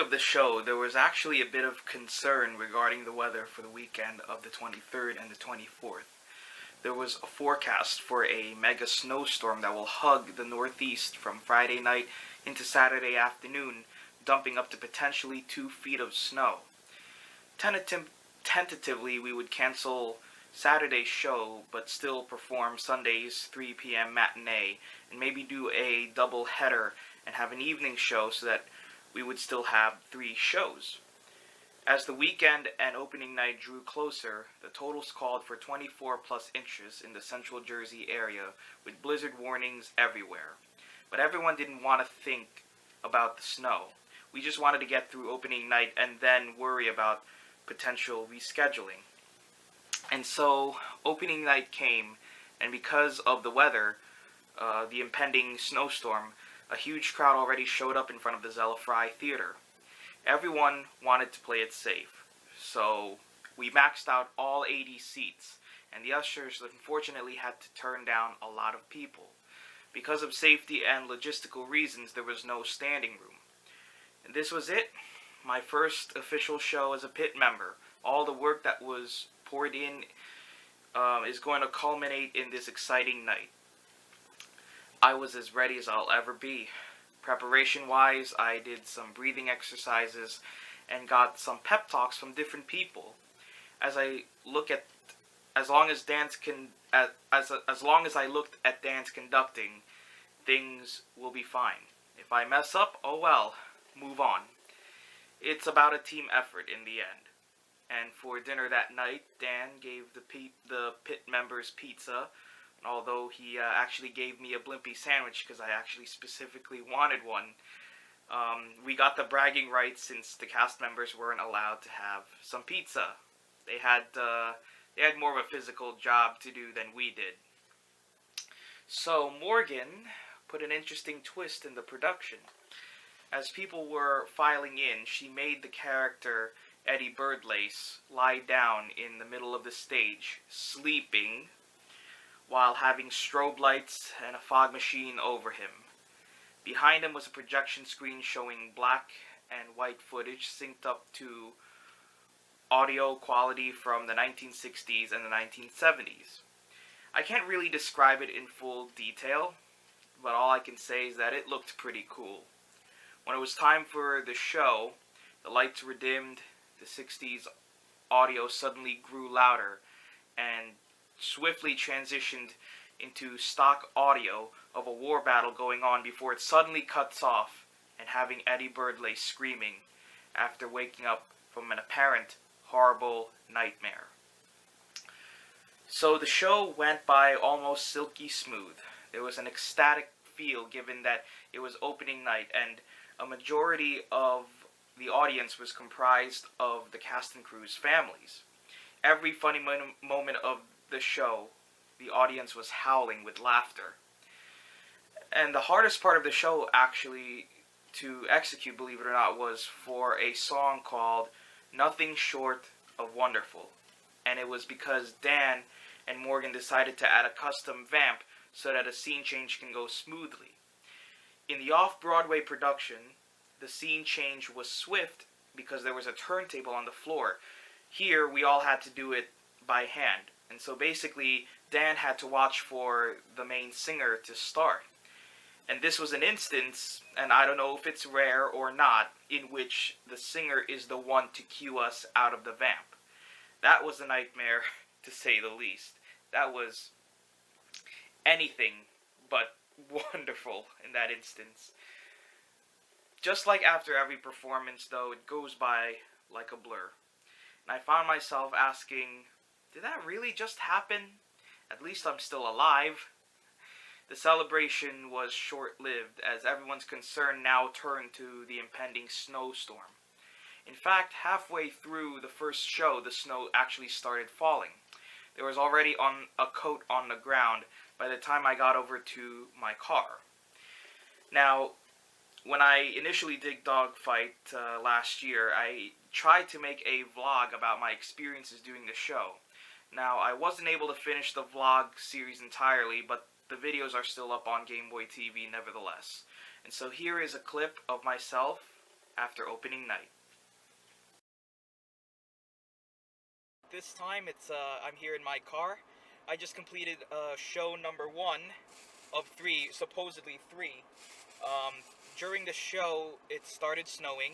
of the show, there was actually a bit of concern regarding the weather for the weekend of the 23rd and the 24th. There was a forecast for a mega snowstorm that will hug the Northeast from Friday night into Saturday afternoon, dumping up to potentially 2 feet of snow. Tentatively, we would cancel Saturday's show, but still perform Sunday's 3 p.m. matinee, and maybe do a double header and have an evening show so that we would still have 3 shows. As the weekend and opening night drew closer, the totals called for 24 plus inches in the central Jersey area, with blizzard warnings everywhere. But everyone didn't want to think about the snow. We just wanted to get through opening night and then worry about potential rescheduling. And so opening night came, and because of the weather, the impending snowstorm, a huge crowd already showed up in front of the Zella Fry Theater. Everyone wanted to play it safe, so we maxed out all 80 seats, and the ushers unfortunately had to turn down a lot of people. Because of safety and logistical reasons, there was no standing room. And this was it, my first official show as a pit member. All the work that was poured in is going to culminate in this exciting night. I was as ready as I'll ever be. Preparation-wise, I did some breathing exercises and got some pep talks from different people. As long as I looked at dance conducting, things will be fine. If I mess up, oh well, move on. It's about a team effort in the end. And for dinner that night, Dan gave the pit members pizza. Although he actually gave me a Blimpie sandwich because I actually specifically wanted one. We got the bragging rights since the cast members weren't allowed to have some pizza. They had more of a physical job to do than we did. So Morgan put an interesting twist in the production. As people were filing in, she made the character Eddie Birdlace lie down in the middle of the stage, sleeping, while having strobe lights and a fog machine over him. Behind him was a projection screen showing black and white footage synced up to audio quality from the 1960s and the 1970s. I can't really describe it in full detail, but all I can say is that it looked pretty cool. When it was time for the show, the lights were dimmed, the 60s audio suddenly grew louder, and swiftly transitioned into stock audio of a war battle going on before it suddenly cuts off and having Eddie Birdlace screaming after waking up from an apparent horrible nightmare. So the show went by almost silky smooth. There was an ecstatic feel given that it was opening night, and a majority of the audience was comprised of the cast and crew's families. Every funny moment of the show, the audience was howling with laughter. And the hardest part of the show, actually, to execute, believe it or not, was for a song called Nothing Short of Wonderful. And it was because Dan and Morgan decided to add a custom vamp so that a scene change can go smoothly. In the off-Broadway production, the scene change was swift because there was a turntable on the floor. Here, we all had to do it by hand. And so basically, Dan had to watch for the main singer to start. And this was an instance, and I don't know if it's rare or not, in which the singer is the one to cue us out of the vamp. That was a nightmare, to say the least. That was anything but wonderful in that instance. Just like after every performance, though, it goes by like a blur. And I found myself asking, did that really just happen? At least I'm still alive. The celebration was short-lived, as everyone's concern now turned to the impending snowstorm. In fact, halfway through the first show, the snow actually started falling. There was already a coat on the ground by the time I got over to my car. Now, when I initially did Dogfight last year, I tried to make a vlog about my experiences doing the show. Now, I wasn't able to finish the vlog series entirely, but the videos are still up on Game Boy TV nevertheless. And so here is a clip of myself after opening night. This time I'm here in my car. I just completed show number 1 of 3, supposedly 3. During the show, it started snowing.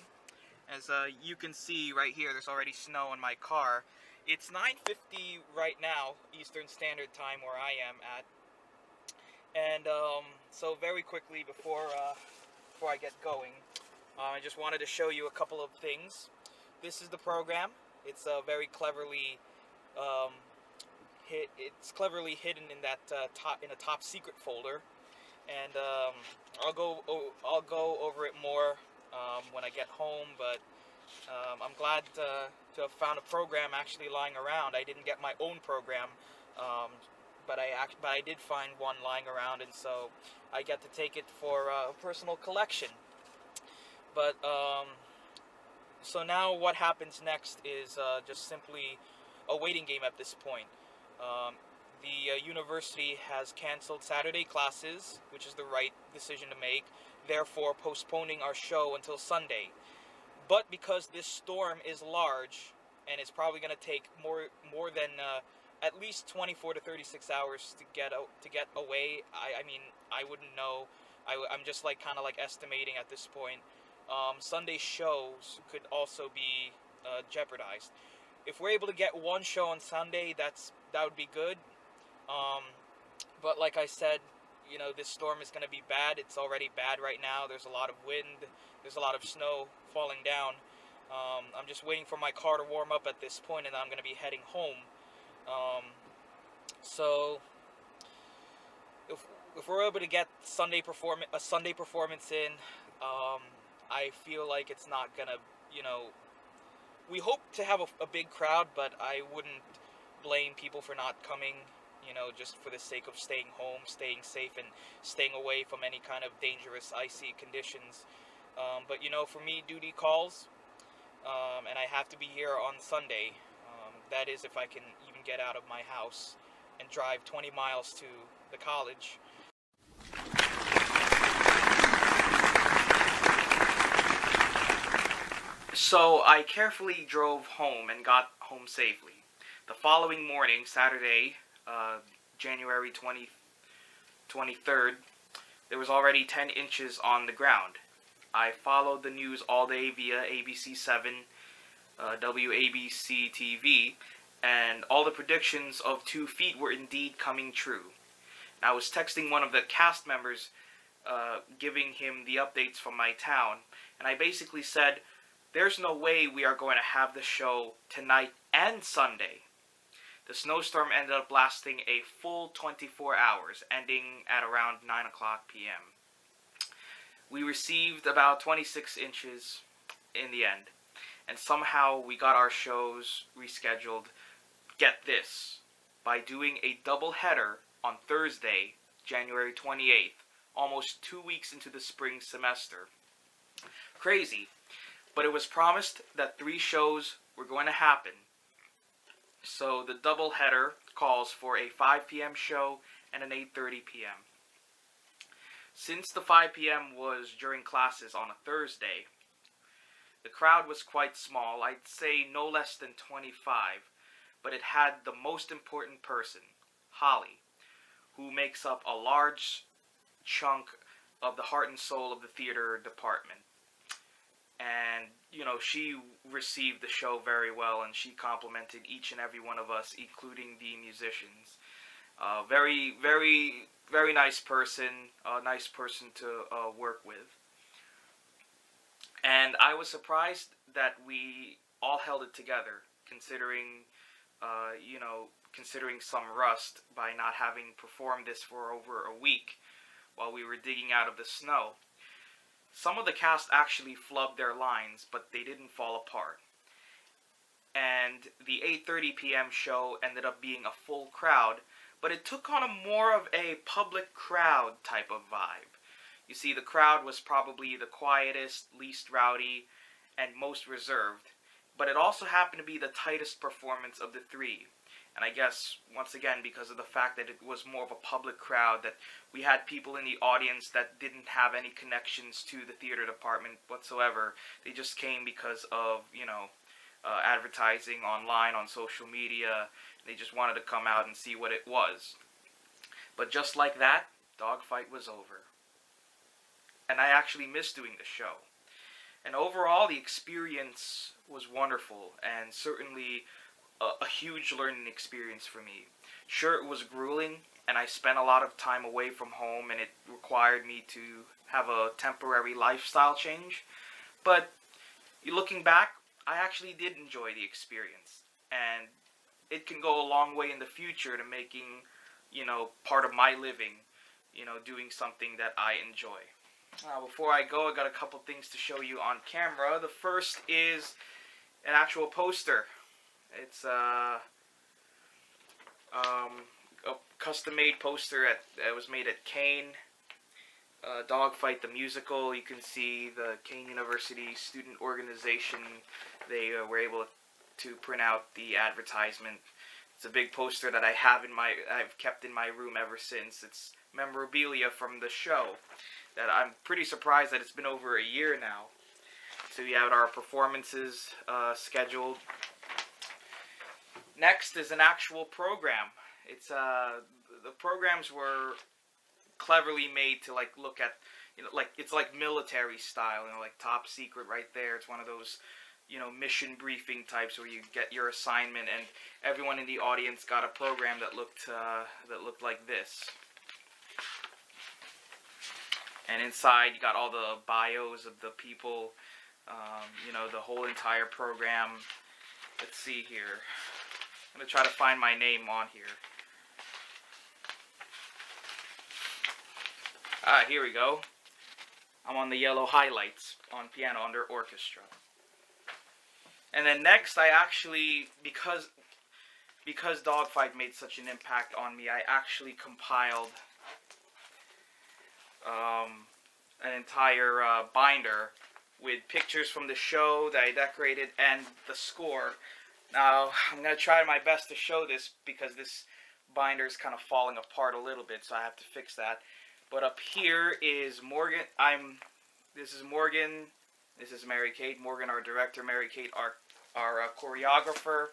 As you can see right here, there's already snow in my car. It's 9:50 right now, Eastern Standard Time, where I am at. And so very quickly before I get going, I just wanted to show you a couple of things. This is the program. It's very cleverly it's cleverly hidden in that in a top secret folder, and I'll go over it more when I get home. But I'm glad to have found a program actually lying around. I didn't get my own program, but I did find one lying around, and so I get to take it for a personal collection. But so now what happens next is just simply a waiting game at this point. The university has canceled Saturday classes, which is the right decision to make, therefore postponing our show until Sunday. But because this storm is large and it's probably going to take more than at least 24 to 36 hours to get away, I mean, I wouldn't know. I'm just kind of estimating at this point. Sunday shows could also be jeopardized. If we're able to get one show on Sunday, that would be good. But like I said, this storm is going to be bad. It's already bad right now. There's a lot of wind. There's a lot of snow falling down. I'm just waiting for my car to warm up at this point, and I'm going to be heading home. So if we're able to get a Sunday performance in, I feel like it's not going to, we hope to have a big crowd, but I wouldn't blame people for not coming, just for the sake of staying home, staying safe, and staying away from any kind of dangerous, icy conditions. But, for me, duty calls, and I have to be here on Sunday. That is, if I can even get out of my house and drive 20 miles to the college. So I carefully drove home and got home safely. The following morning, Saturday, January 23rd, there was already 10 inches on the ground. I followed the news all day via ABC7, WABC TV, and all the predictions of 2 feet were indeed coming true. And I was texting one of the cast members, giving him the updates from my town, and I basically said, there's no way we are going to have the show tonight and Sunday. The snowstorm ended up lasting a full 24 hours, ending at around 9 o'clock p.m. We received about 26 inches in the end, and somehow we got our shows rescheduled, get this, by doing a double header on Thursday, January 28th, almost 2 weeks into the spring semester. Crazy. But it was promised that 3 shows were going to happen. So the double header calls for a 5 p.m. show and an 8:30 p.m. Since the 5 p.m. was during classes on a Thursday, the crowd was quite small. I'd say no less than 25, but it had the most important person, Holly, who makes up a large chunk of the heart and soul of the theater department. And, she received the show very well, and she complimented each and every one of us, including the musicians. Very, very, very nice person, a nice person to work with. And I was surprised that we all held it together, considering some rust by not having performed this for over a week while we were digging out of the snow. Some of the cast actually flubbed their lines, but they didn't fall apart. And the 8:30 p.m. show ended up being a full crowd, but it took on more of a public crowd type of vibe. You see, the crowd was probably the quietest, least rowdy, and most reserved, but it also happened to be the tightest performance of the 3, And I guess, once again, because of the fact that it was more of a public crowd, that we had people in the audience that didn't have any connections to the theater department whatsoever. They just came because of, advertising online, on social media. They just wanted to come out and see what it was. But just like that, Dogfight was over. And I actually missed doing the show. And overall, the experience was wonderful, and certainly a huge learning experience for me. Sure, it was grueling, and I spent a lot of time away from home, and it required me to have a temporary lifestyle change. But looking back, I actually did enjoy the experience, and it can go a long way in the future to making, part of my living, doing something that I enjoy. Before I go, I got a couple things to show you on camera. The first is an actual poster. It's a custom-made poster that was made at Kane. Dogfight the Musical. You can see the Kane University Student Organization. They were able to print out the advertisement. It's a big poster that I've kept in my room ever since. It's memorabilia from the show that I'm pretty surprised that it's been over a year now. So we have our performances scheduled. Next is an actual program. It's the programs were cleverly made to look at, it's like military style, like Top Secret right there. It's one of those, mission briefing types where you get your assignment, and everyone in the audience got a program that looked like this. And inside, you got all the bios of the people, the whole entire program. Let's see here. I'm going to try to find my name on here. Here we go. I'm on the yellow highlights on piano under orchestra. And then next, I actually, because Dogfight made such an impact on me, I actually compiled an entire binder with pictures from the show that I decorated and the score. Now, I'm going to try my best to show this because this binder is kind of falling apart a little bit, so I have to fix that. But up here is Morgan. This is Morgan. This is Mary Kate. Morgan, our director. Mary Kate, our choreographer.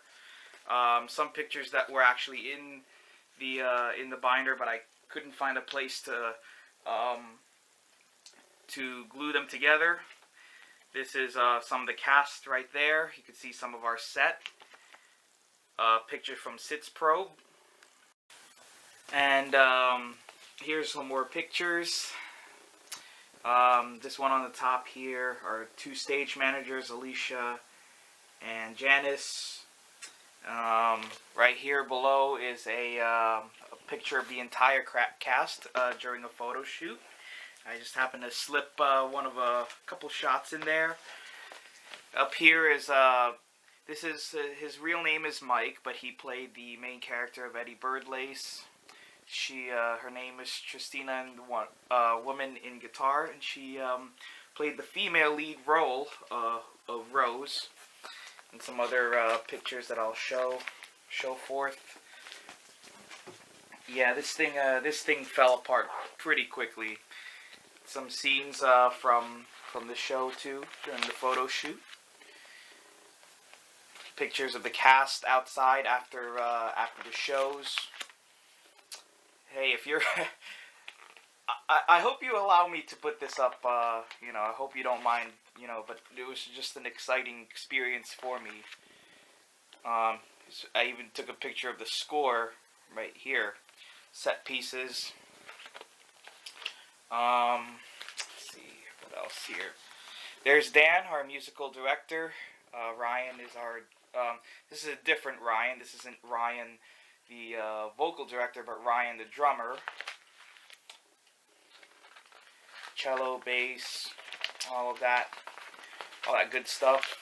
Some pictures that were actually in the binder, but I couldn't find a place to glue them together. This is some of the cast right there. You can see some of our set. Picture from Sitz Probe. And here's some more pictures. This one on the top here are two stage managers, Alicia and Janice. Right here below is a picture of the entire cast during a photo shoot. I just happened to slip one of a couple shots in there. Up here is his real name is Mike, but he played the main character of Eddie Birdlace. Her name is Tristina, and woman in guitar, and she played the female lead role of Rose. And some other pictures that I'll show forth. Yeah, this thing fell apart pretty quickly. Some scenes from the show too during the photo shoot. Pictures of the cast outside after the shows. Hey, if you're, I hope you allow me to put this up. I hope you don't mind. But it was just an exciting experience for me. I even took a picture of the score right here. Set pieces. Let's see, what else here? There's Dan, our musical director. Ryan is our, this is a different Ryan. This isn't Ryan, the vocal director, but Ryan, the drummer. Cello, bass, all of that. All that good stuff.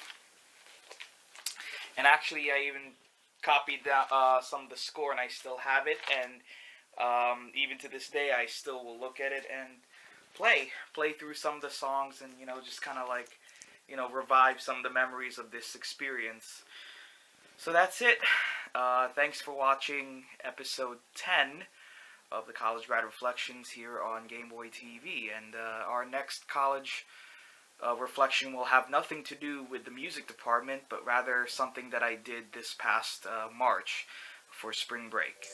And actually, I even copied some of the score, and I still have it. And even to this day, I still will look at it and play through some of the songs, and just kind of revive some of the memories of this experience. So that's it. Thanks for watching episode 10 of the College Grad Reflections here on Game Boy TV. And our next college reflection will have nothing to do with the music department, but rather something that I did this past March for spring break.